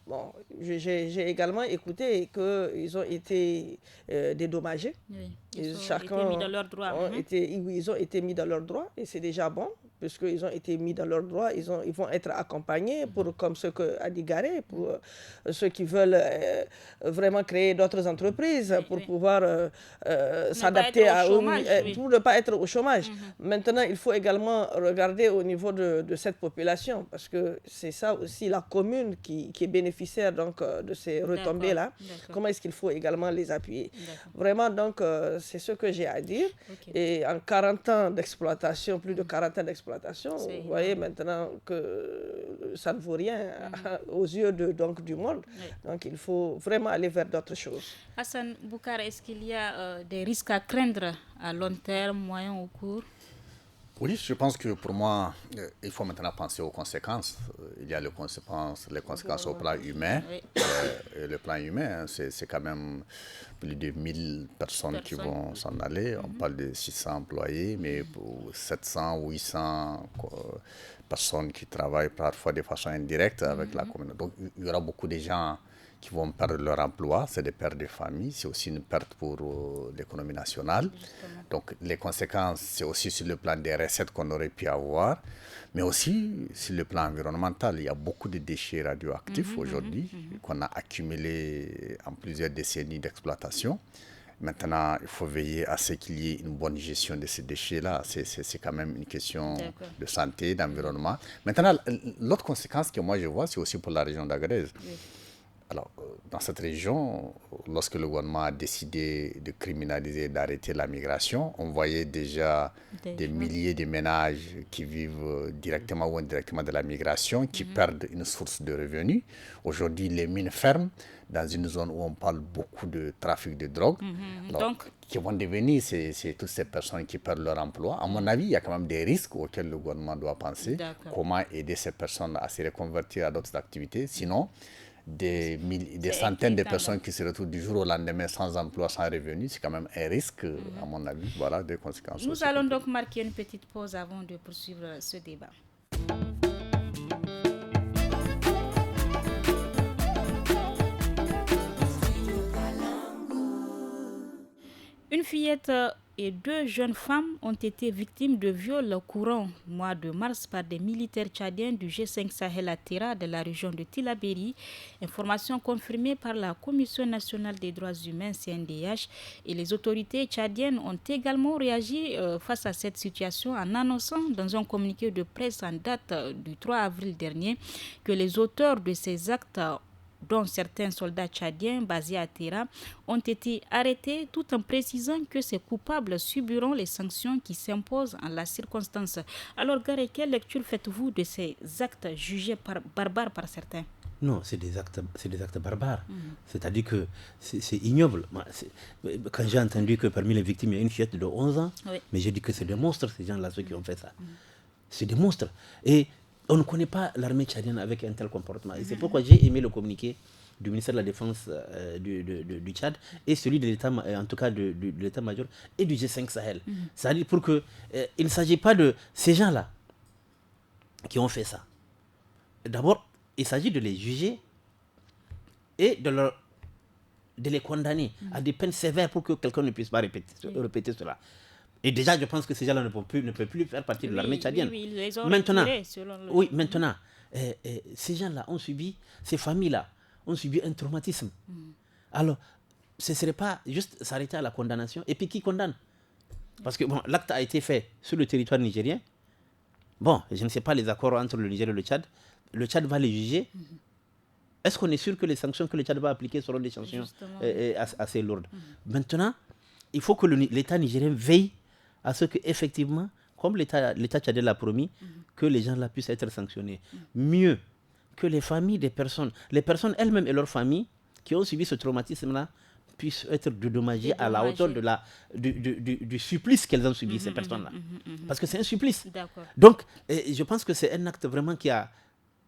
Bon, j'ai également écouté qu'ils ont été dédommagés. Oui, ils ont été mis dans leurs droits. Ils ont été mis dans leurs droits et c'est déjà bon, puisqu'ils ont été mis dans leurs droits. Ils vont être accompagnés, comme ce qu'a dit Garé, pour ceux qui veulent vraiment créer d'autres entreprises, pour pouvoir s'adapter pour ne pas être au chômage. Maintenant, il faut également regarder au niveau de cette population, parce que c'est ça aussi la commune qui est bénéficiaire donc, de ces retombées-là. Comment est-ce qu'il faut également les appuyer? Vraiment, donc, c'est ce que j'ai à dire. Et en 40 ans d'exploitation, plus de 40 ans d'exploitation, vous voyez maintenant que ça ne vaut rien aux yeux du monde. Donc, il faut vraiment aller vers d'autres choses. Hassan Boukar, est-ce qu'il y a des risques à craindre à long terme, moyen ou court? Oui, je pense que pour moi, il faut maintenant penser aux conséquences. Il y a les conséquences au plan humain. Et le plan humain, c'est quand même plus de 1000 personnes qui vont s'en aller. On parle de 600 employés, mais pour 700 ou 800 personnes qui travaillent parfois de façon indirecte avec la communauté. Donc, il y aura beaucoup de gens qui vont perdre leur emploi, c'est des pertes de famille, c'est aussi une perte pour l'économie nationale. Justement. Donc les conséquences, c'est aussi sur le plan des recettes qu'on aurait pu avoir, mais aussi sur le plan environnemental. Il y a beaucoup de déchets radioactifs aujourd'hui qu'on a accumulés en plusieurs décennies d'exploitation. Maintenant, il faut veiller à ce qu'il y ait une bonne gestion de ces déchets-là. C'est quand même une question de santé, d'environnement. Maintenant, l'autre conséquence que moi je vois, c'est aussi pour la région d'Agadez. Alors, dans cette région, lorsque le gouvernement a décidé de criminaliser, d'arrêter la migration, on voyait déjà des milliers de ménages qui vivent directement ou indirectement de la migration, qui perdent une source de revenus. Aujourd'hui, les mines ferment dans une zone où on parle beaucoup de trafic de drogue. Alors, qui vont devenir toutes ces personnes qui perdent leur emploi. À mon avis, il y a quand même des risques auxquels le gouvernement doit penser. Comment aider ces personnes à se reconvertir à d'autres activités. Sinon, des centaines de personnes qui se retrouvent du jour au lendemain sans emploi, sans revenu, c'est quand même un risque, à mon avis, voilà, des conséquences. Nous allons donc marquer une petite pause avant de poursuivre ce débat. Une fillette et 2 jeunes femmes ont été victimes de viols courant mois de mars par des militaires tchadiens du G5 Sahel à Tera de la région de Tillabéri. Information confirmée par la Commission nationale des droits humains CNDH, et les autorités tchadiennes ont également réagi face à cette situation en annonçant dans un communiqué de presse en date du 3 avril dernier que les auteurs de ces actes, dont certains soldats tchadiens basés à Tera, ont été arrêtés, tout en précisant que ces coupables subiront les sanctions qui s'imposent en la circonstance. Alors, Gare, quelle lecture faites-vous de ces actes jugés barbares par certains? Non, c'est des actes barbares. C'est-à-dire que c'est ignoble. Quand j'ai entendu que parmi les victimes, il y a une fillette de 11 ans, mais j'ai dit que c'est des monstres, ces gens-là, ceux qui ont fait ça. C'est des monstres. Et on ne connaît pas l'armée tchadienne avec un tel comportement. Et c'est pourquoi j'ai aimé le communiqué du ministère de la Défense du Tchad et celui de l'État, en tout cas de l'État-major et du G5 Sahel. C'est-à-dire pour que il ne s'agit pas de ces gens-là qui ont fait ça. D'abord, il s'agit de les juger et de les condamner à des peines sévères pour que quelqu'un ne puisse pas répéter cela. Et déjà, je pense que ces gens-là ne peuvent plus faire partie de l'armée tchadienne. Oui, ils les ont maintenant, retirés, selon le... Oui, maintenant, ces gens-là ont subi, ces familles-là ont subi un traumatisme. Alors, ce ne serait pas juste s'arrêter à la condamnation. Et puis qui condamne? Parce que bon, l'acte a été fait sur le territoire nigérien. Bon, je ne sais pas les accords entre le Niger et le Tchad. Le Tchad va les juger. Est-ce qu'on est sûr que les sanctions que le Tchad va appliquer seront des sanctions assez lourdes? Maintenant, il faut que l'État nigérien veille à ce qu'effectivement, comme l'État tchadien l'a promis, que les gens là puissent être sanctionnés. Mieux que les familles des personnes, les personnes elles-mêmes et leurs familles qui ont subi ce traumatisme-là, puissent être dédommagées à la hauteur du supplice qu'elles ont subi, ces personnes-là. Parce que c'est un supplice. Donc, je pense que c'est un acte vraiment qui a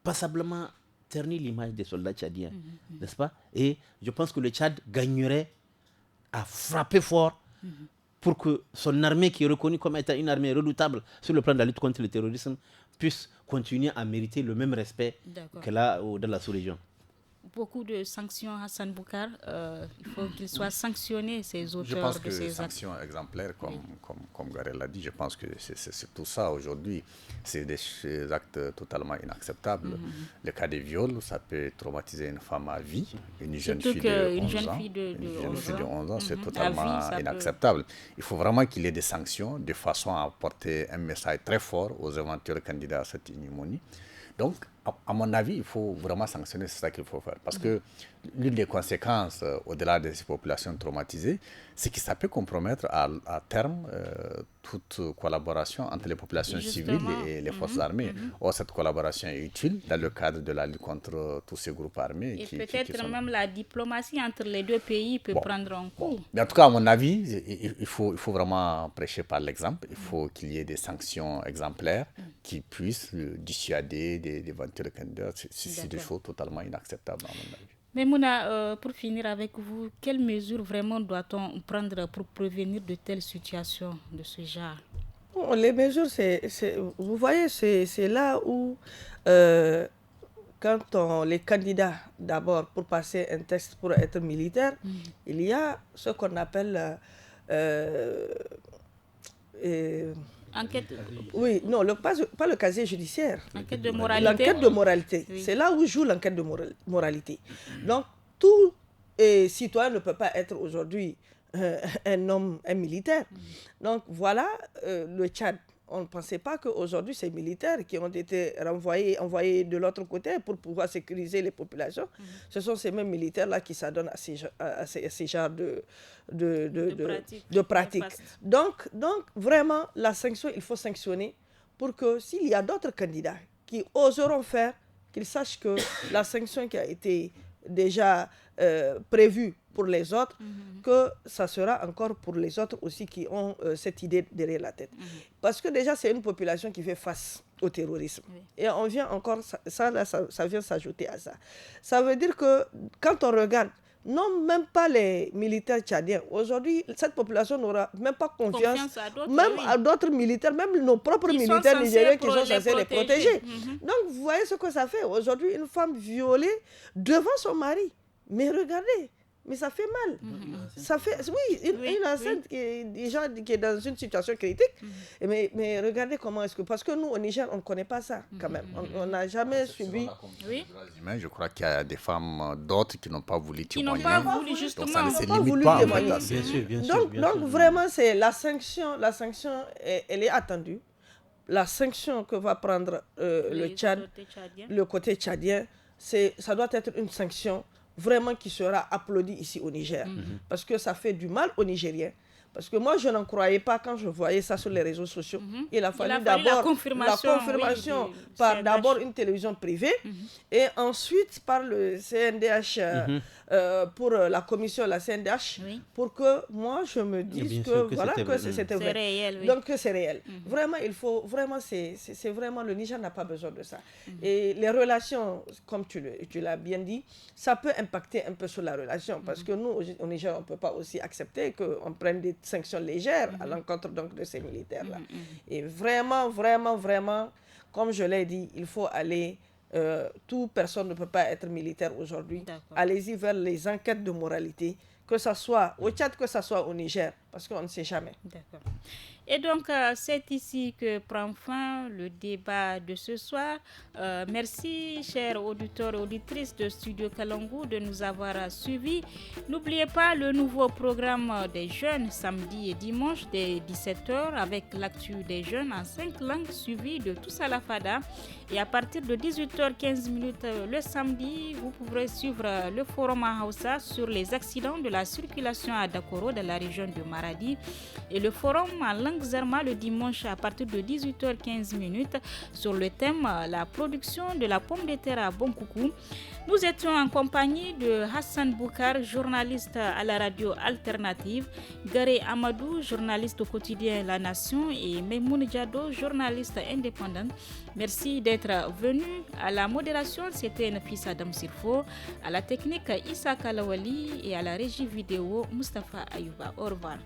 passablement terni l'image des soldats tchadiens, n'est-ce pas? Et je pense que le Tchad gagnerait à frapper fort pour que son armée, qui est reconnue comme étant une armée redoutable sur le plan de la lutte contre le terrorisme, puisse continuer à mériter le même respect qu'elle a dans la sous-région. Beaucoup de sanctions, Hassan Boukar, il faut qu'ils soient sanctionnés, ces auteurs. Je pense que ces les sanctions exemplaires, comme Garel l'a dit, je pense que c'est tout ça aujourd'hui. C'est des actes totalement inacceptables. Le cas des viols, ça peut traumatiser une femme à vie, une jeune fille de 11 ans, c'est totalement inacceptable. Il faut vraiment qu'il y ait des sanctions de façon à apporter un message très fort aux éventuels candidats à cette ignominie. Donc, à mon avis, il faut vraiment sanctionner, c'est ça qu'il faut faire. Parce que l'une des conséquences, au-delà de ces populations traumatisées, c'est que ça peut compromettre à terme toute collaboration entre les populations civiles et les forces armées. Or, cette collaboration est utile dans le cadre de la lutte contre tous ces groupes armés. Et peut-être même la diplomatie entre les deux pays peut prendre un coup. Mais en tout cas, à mon avis, il faut vraiment prêcher par l'exemple. Il faut qu'il y ait des sanctions exemplaires qui puissent dissuader d'éventuels candidats. C'est des choses totalement inacceptables, à mon avis. Mais Mouna, pour finir avec vous, quelles mesures vraiment doit-on prendre pour prévenir de telles situations de ce genre? Bon, les mesures, vous voyez, c'est là où, quand les candidats, d'abord, pour passer un test pour être militaire, il y a ce qu'on appelle... enquête. Oui, non, pas le casier judiciaire. Enquête de moralité. L'enquête de moralité. Oui. C'est là où joue l'enquête de moralité. Donc, tout citoyen ne peut pas être aujourd'hui un militaire. Donc, voilà, le Tchad. On ne pensait pas qu'aujourd'hui, ces militaires qui ont été envoyés de l'autre côté pour pouvoir sécuriser les populations, ce sont ces mêmes militaires-là qui s'adonnent à ces genres de pratiques. Donc, vraiment, la sanction, il faut sanctionner pour que s'il y a d'autres candidats qui oseront faire, qu'ils sachent que la sanction qui a été déjà prévue pour les autres, que ça sera encore pour les autres aussi qui ont cette idée derrière la tête. Parce que déjà, c'est une population qui fait face au terrorisme. Et on vient encore, ça vient s'ajouter à ça. Ça veut dire que quand on regarde, non, même pas les militaires tchadiens. Aujourd'hui, cette population n'aura même pas confiance à d'autres militaires, même nos propres militaires nigériens qui sont censés les protéger. Donc, vous voyez ce que ça fait. Aujourd'hui, une femme violée devant son mari. Mais regardez, mais ça fait mal. Ça fait, une enceinte qui est dans une situation critique. Mais regardez comment est-ce que... Parce que nous, au Niger, on ne connaît pas ça, quand même. On n'a jamais subi... Je crois qu'il y a des femmes d'autres qui n'ont pas voulu témoigner. Qui n'ont pas voulu, justement. Donc, ça ne se limite pas, en fait. Donc, vraiment, c'est la sanction, elle est attendue. La sanction que va prendre le Tchad, le côté tchadien, ça doit être une sanction vraiment qui sera applaudi ici au Niger. Parce que ça fait du mal aux Nigériens. Parce que moi, je n'en croyais pas quand je voyais ça sur les réseaux sociaux. Il a fallu d'abord la confirmation par d'abord une télévision privée et ensuite par le CNDH, pour la commission de la CNDH, pour que moi, je me dise que c'était vrai. Réel, donc, que c'est réel. Vraiment, il faut... Vraiment, c'est vraiment... Le Niger n'a pas besoin de ça. Et les relations, comme tu l'as bien dit, ça peut impacter un peu sur la relation. Parce que nous, au Niger, on ne peut pas aussi accepter qu'on prenne des sanctions légères à l'encontre donc de ces militaires-là. Et vraiment, vraiment, vraiment, comme je l'ai dit, il faut aller... toute personne ne peut pas être militaire aujourd'hui. Allez-y vers les enquêtes de moralité que ce soit au Tchad, que ce soit au Niger, parce qu'on ne sait jamais. D'accord. Et donc, c'est ici que prend fin le débat de ce soir. Merci, chers auditeurs et auditrices de Studio Kalangu, de nous avoir suivis. N'oubliez pas le nouveau programme des jeunes, samedi et dimanche, dès 17h, avec l'actu des jeunes en 5 langues, suivi de Tous à la Fada. Et à partir de 18h15 le samedi, vous pourrez suivre le forum en Hausa sur les accidents de la circulation à Dakoro, dans la région de Maradi. Et le forum en langue Zarma le dimanche à partir de 18h15 sur le thème la production de la pomme de terre à Bonkoukou. Nous étions en compagnie de Hassan Boukar, journaliste à la radio alternative, Garé Amadou, journaliste au quotidien La Nation, et Memoun Diado, journaliste indépendante. Merci d'être venu. À la modération, c'était Nafisa Adam Sirfo, à la technique Issa Kalawali et à la régie vidéo Mustafa Ayouba. Au revoir.